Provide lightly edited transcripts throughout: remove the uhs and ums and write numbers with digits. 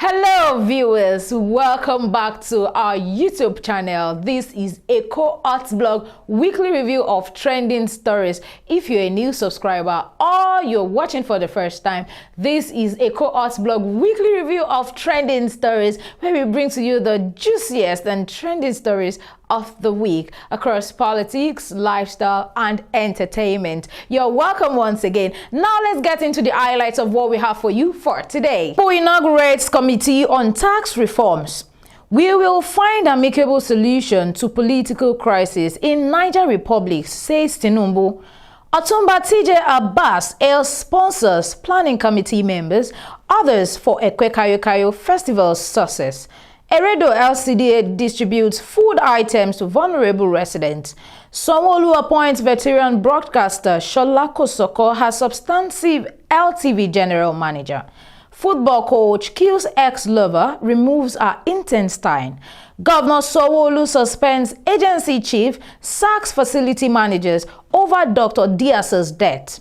Hello viewers, welcome back to our YouTube channel. This is Eko Blog weekly review of trending stories. If you're a new subscriber or you're watching for the first time, this is Eko Blog weekly review of trending stories, where we bring to you the juiciest and trending stories of the week across politics, lifestyle, and entertainment. You're welcome once again. Now let's get into the highlights of what we have for you for today. Who inaugurates Committee on Tax Reforms? We will find amicable solution to political crisis in Niger Republic, says Tinubu. Otumba TJ Abbas hails sponsors, planning committee members, others for Eko Festival success. Eredo LCDA distributes food items to vulnerable residents. Sanwo-Olu appoints veteran broadcaster Shola Kosoko as substantive LTV general manager. Football coach kills ex-lover, removes her intestine. Governor Sanwo-Olu suspends agency chief, sacks facility managers over Dr. Diaz's death.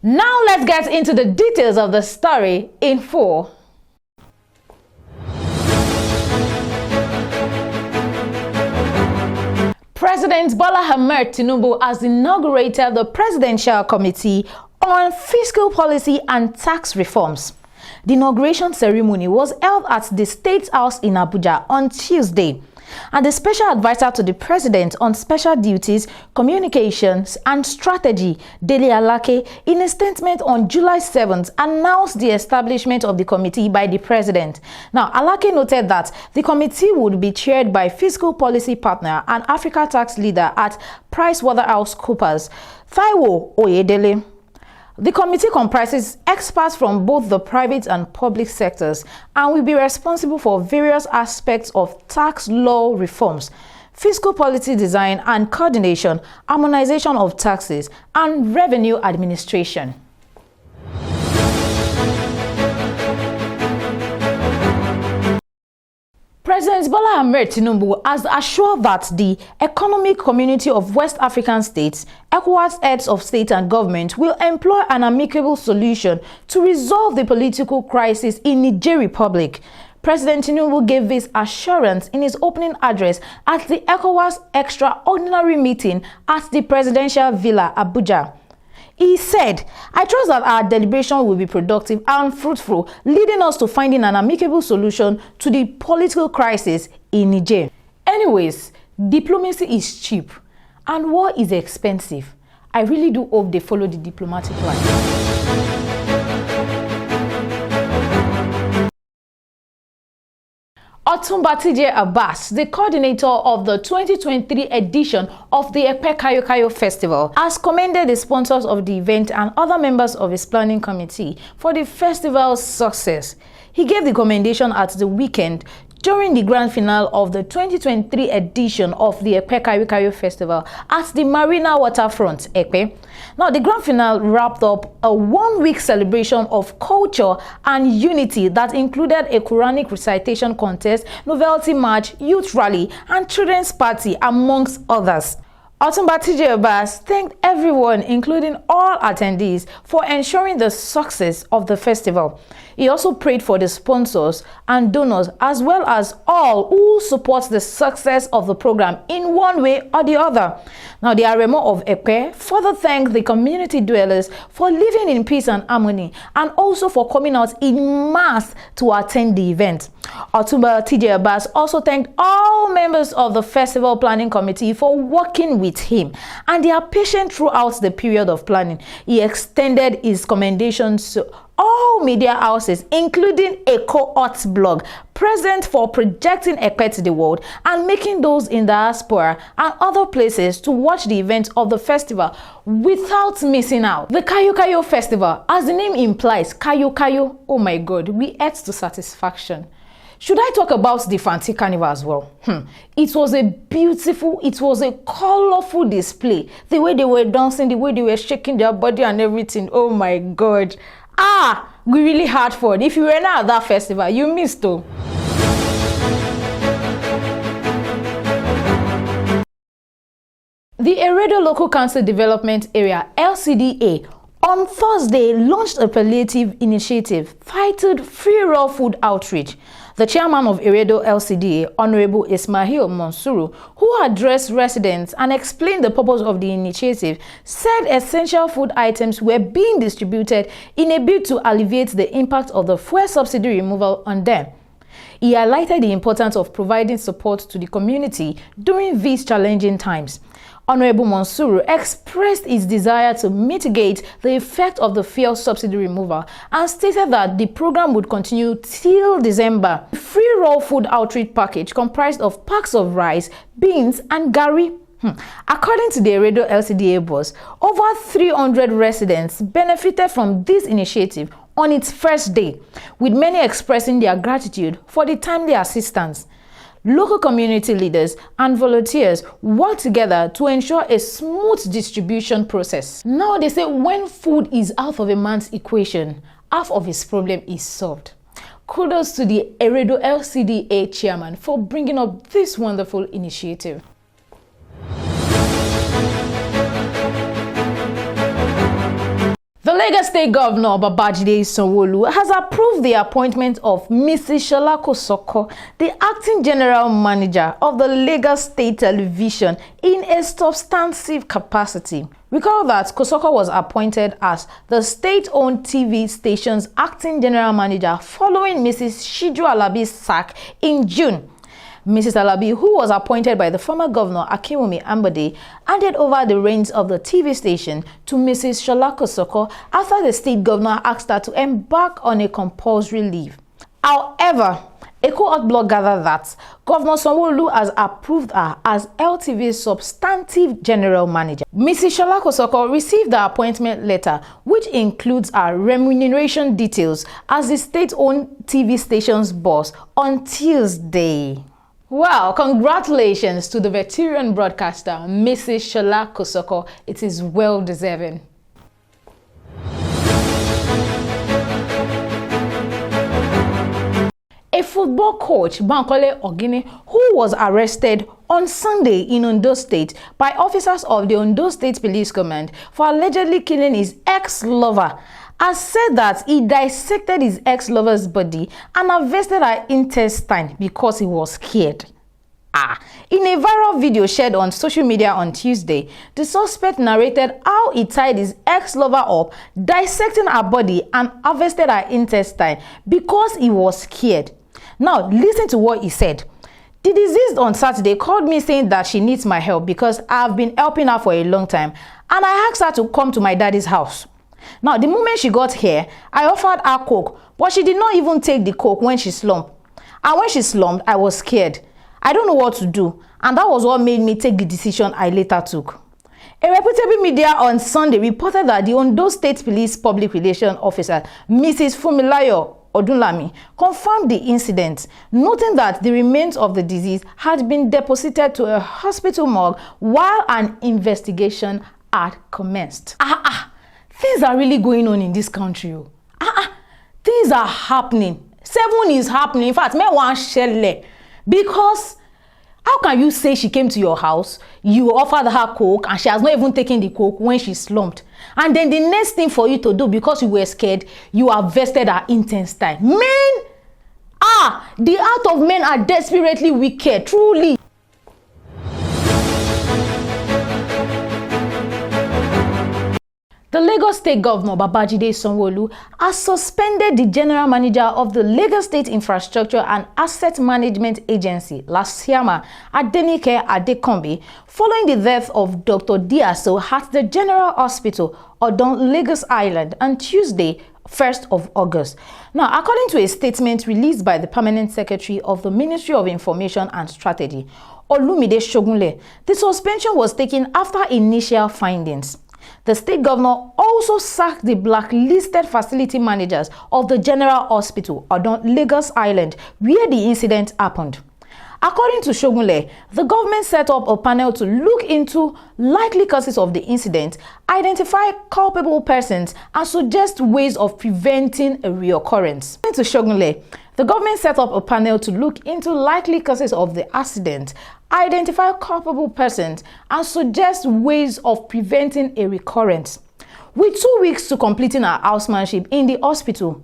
Now let's get into the details of the story in full. President Bola Ahmed Tinubu has inaugurated the Presidential Committee on Fiscal Policy and Tax Reforms. The inauguration ceremony was held at the State House in Abuja on Tuesday, and the Special Advisor to the President on Special Duties, Communications and Strategy, Dele Alake, in a statement on July 7th, announced the establishment of the committee by the President. Now, Alake noted that the committee would be chaired by fiscal policy partner and Africa tax leader at PricewaterhouseCoopers, Taiwo Oyedele. The committee comprises experts from both the private and public sectors and will be responsible for various aspects of tax law reforms, fiscal policy design and coordination, harmonization of taxes, and revenue administration. President Bola Ahmed Tinubu has assured that the Economic Community of West African States, ECOWAS heads of state and government, will employ an amicable solution to resolve the political crisis in Niger Republic. President Tinubu gave this assurance in his opening address at the ECOWAS extraordinary meeting at the Presidential Villa, Abuja. He said, "I trust that our deliberation will be productive and fruitful, leading us to finding an amicable solution to the political crisis in Niger." Anyways, diplomacy is cheap and war is expensive. I really do hope they follow the diplomatic line. Otumba TJ Abbas, the coordinator of the 2023 edition of the Eko Festival, has commended the sponsors of the event and other members of his planning committee for the festival's success. He gave the commendation at the weekend during the grand finale of the 2023 edition of the Eko Festival at the Marina Waterfront, Ekpe. Now, the grand finale wrapped up a one-week celebration of culture and unity that included a Quranic recitation contest, novelty march, youth rally, and children's party, amongst others. Otumba TJ Abbas thanked everyone, including all attendees, for ensuring the success of the festival. He also prayed for the sponsors and donors, as well as all who support the success of the program in one way or the other. Now, the Aremo of Ekpe further thanked the community dwellers for living in peace and harmony, and also for coming out in mass to attend the event. Otumba TJ Abbas also thanked all members of the festival planning committee for working with him and their patience throughout the period of planning. He extended his commendations to all media houses, including Eko Blog, present for projecting Ekpe to the world and making those in diaspora and other places to watch the event of the festival without missing out. The Kayo Festival, as the name implies, Kayo, oh my God, we ate to satisfaction. Should I talk about the Fanti Carnival as well? It was a beautiful, it was a colorful display. The way they were dancing, the way they were shaking their body and everything. Oh my God. We really had fun. If you were not at that festival, you missed though. The Eredo Local Council Development Area, LCDA, on Thursday launched a palliative initiative titled Free Raw Food Outreach. The chairman of Eredo LCDA, Honorable Ismail Monsuru, who addressed residents and explained the purpose of the initiative, said essential food items were being distributed in a bid to alleviate the impact of the fuel subsidy removal on them. He highlighted the importance of providing support to the community during these challenging times. Honorable Monsuru expressed his desire to mitigate the effect of the fuel subsidy removal and stated that the program would continue till December. The free raw food outreach package comprised of packs of rice, beans, and gari. According to the Eredo LCDA boss, over 300 residents benefited from this initiative on its first day, with many expressing their gratitude for the timely assistance. Local community leaders and volunteers work together to ensure a smooth distribution process. Now they say when food is out of a man's equation, half of his problem is solved. Kudos to the Eredo LCDA chairman for bringing up this wonderful initiative. The Lagos State Governor Babajide Sanwo-Olu has approved the appointment of Mrs. Shola Kosoko, the Acting General Manager of the Lagos State Television, in a substantive capacity. Recall that Kosoko was appointed as the state-owned TV station's Acting General Manager following Mrs. Shiju Alabi's sack in June. Mrs. Alabi, who was appointed by the former governor Akinwumi Ambode, handed over the reins of the TV station to Mrs. Shola Kosoko after the state governor asked her to embark on a compulsory leave. However, Eko blog gathered that Governor Sanwo-Olu has approved her as LTV's substantive general manager. Mrs. Shola Kosoko received the appointment letter, which includes her remuneration details as the state-owned TV station's boss, on Tuesday. Well, congratulations to the veteran broadcaster, Mrs. Shola Kosoko. It is well deserving. A football coach, Bankole Ogini, who was arrested on Sunday in Ondo State by officers of the Ondo State Police Command for allegedly killing his ex-lover, has said that he dissected his ex-lover's body and harvested her intestine because he was scared. In a viral video shared on social media on Tuesday, the suspect narrated how he tied his ex-lover up, dissecting her body and harvested her intestine because he was scared. Now, listen to what he said. The deceased on Saturday called me saying that she needs my help because I have been helping her for a long time, and I asked her to come to my daddy's house. Now, the moment she got here, I offered her coke, but she did not even take the coke when she slumped. And when she slumped, I was scared. I don't know what to do, and that was what made me take the decision I later took. A reputable media on Sunday reported that the Ondo State Police Public Relations Officer, Mrs. Fumilayo Odunlami, confirmed the incident, noting that the remains of the deceased had been deposited to a hospital morgue while an investigation had commenced. Things are really going on in this country. Things are happening. 7 is happening. In fact, me one shell. Because how can you say she came to your house, you offered her coke, and she has not even taken the coke when she slumped? And then the next thing for you to do, because you were scared, you harvested her intestine. Men! The heart of men are desperately wicked, truly. The Lagos State Governor Babajide Sanwo-Olu has suspended the General Manager of the Lagos State Infrastructure and Asset Management Agency, LASIAMA, Adenike Adekombi, following the death of Dr. Diaso at the General Hospital, Odon, Lagos Island, on Tuesday, 1st of August. Now, according to a statement released by the Permanent Secretary of the Ministry of Information and Strategy, Olumide Shogunle, the suspension was taken after initial findings. The state governor also sacked the blacklisted facility managers of the General Hospital on Lagos Island, where the incident happened. According to Shogunle, the government set up a panel to look into likely causes of the incident, identify culpable persons, and suggest ways of preventing a reoccurrence. According to Shogunle, the government set up a panel to look into likely causes of the accident, identify culpable persons, and suggest ways of preventing a recurrence. With 2 weeks to completing her housemanship in the hospital,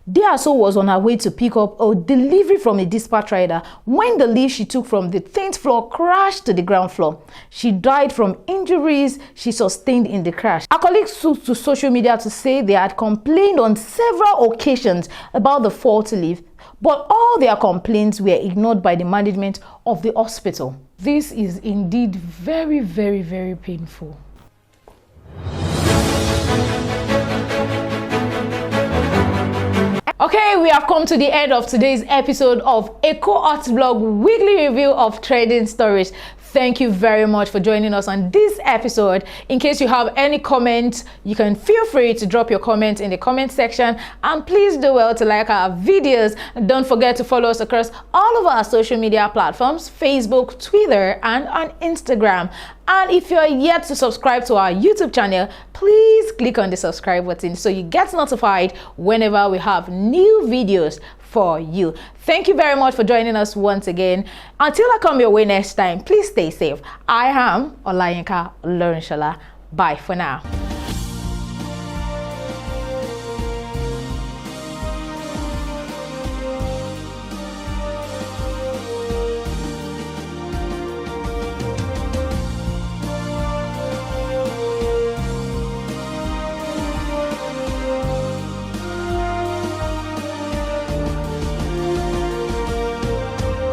Diaso was on her way to pick up a delivery from a dispatch rider when the lift she took from the 10th floor crashed to the ground floor. She died from injuries she sustained in the crash. Her colleagues took to social media to say they had complained on several occasions about the faulty lift, but all their complaints were ignored by the management of the hospital. This is indeed very, very, very painful. Okay, we have come to the end of today's episode of ECOWAS Blog Weekly Review of Trending Stories. Thank you very much for joining us on this episode. In case you have any comments, you can feel free to drop your comments in the comment section, and please do well to like our videos. And don't forget to follow us across all of our social media platforms, Facebook, Twitter, and on Instagram. And if you're yet to subscribe to our YouTube channel, please click on the subscribe button so you get notified whenever we have new videos for you. Thank you very much for joining us once again. Until I come your way next time, please stay safe. I am Olayinka Olorunshola. Bye for now.